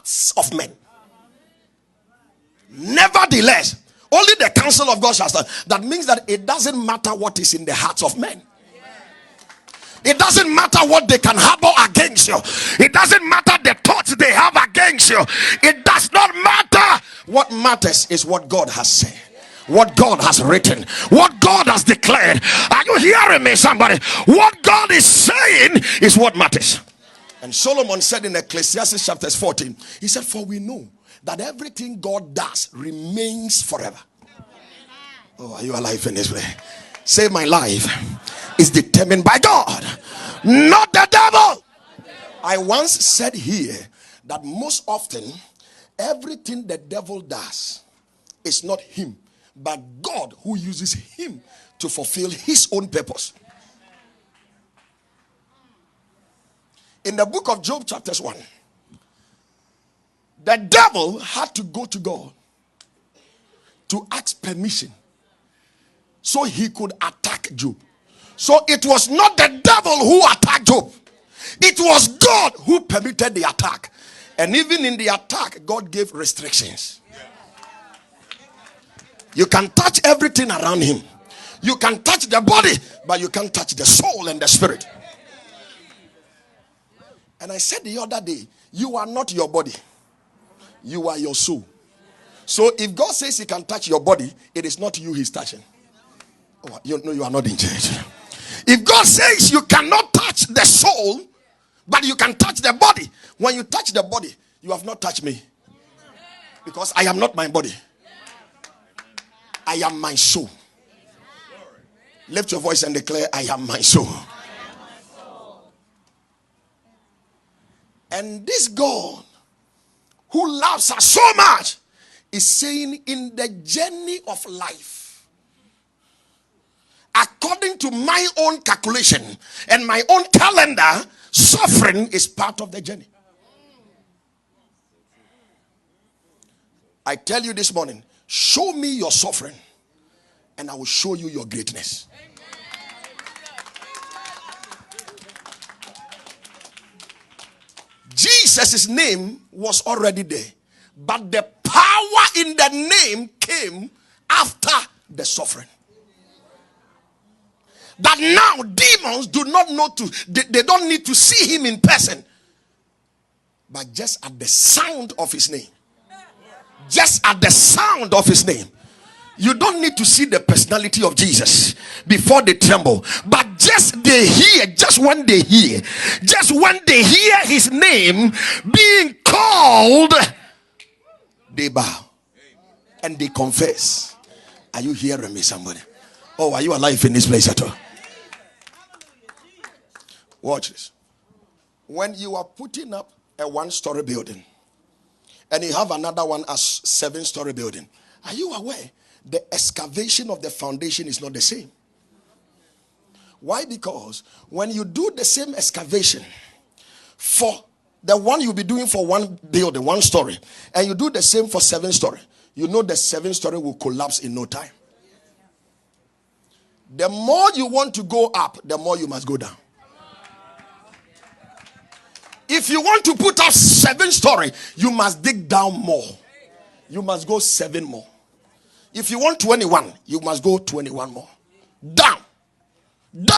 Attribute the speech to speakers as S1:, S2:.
S1: hearts of men. Nevertheless, only the counsel of God shall stand. That means that it doesn't matter what is in the hearts of men. It doesn't matter what they can harbor against you. It doesn't matter the thoughts they have against you. It does not matter. What matters is what God has said, what God has written, what God has declared. Are you hearing me, somebody? What God is saying is what matters. And Solomon said in Ecclesiastes chapter 14, he said, for we know that everything God does remains forever. Oh, are you alive in this way? Say, my life is determined by God, not the devil. I once said here that most often everything the devil does is not him, but God who uses him to fulfill his own purpose. In the book of Job chapters 1, the devil had to go to God to ask permission so he could attack Job. So it was not the devil who attacked Job. It was God who permitted the attack. And even in the attack, God gave restrictions. You can touch everything around him. You can touch the body, but you can't touch the soul and the spirit. And I said the other day, you are not your body. You are your soul. So if God says he can touch your body, it is not you he's touching. Oh, you know you are not in church. If God says you cannot touch the soul, but you can touch the body, when you touch the body, you have not touched me. Because I am not my body. I am my soul. Lift your voice and declare, I am my soul. And this God who loves us so much is saying, in the journey of life, according to my own calculation and my own calendar, suffering is part of the journey. I tell you this morning, show me your suffering and I will show you your greatness. Jesus' name was already there, but the power in the name came after the suffering. That now demons do not know they don't need to see him in person, but just at the sound of his name. Just at the sound of his name. You don't need to see the personality of Jesus before they tremble, but just they hear, just when they hear his name being called, they bow and they confess. Are you hearing me, somebody? Oh, are you alive in this place at all? Watch this. When you are putting up a 1-story building and you have another one as 7-story building, are you aware the excavation of the foundation is not the same? Why? Because when you do the same excavation for the one you'll be doing for one building, 1 story, and you do the same for 7-story, you know the 7-story will collapse in no time. The more you want to go up, the more you must go down. If you want to put up 7-story, you must dig down more. You must go 7 more. If you want 21, you must go 21 more. Down.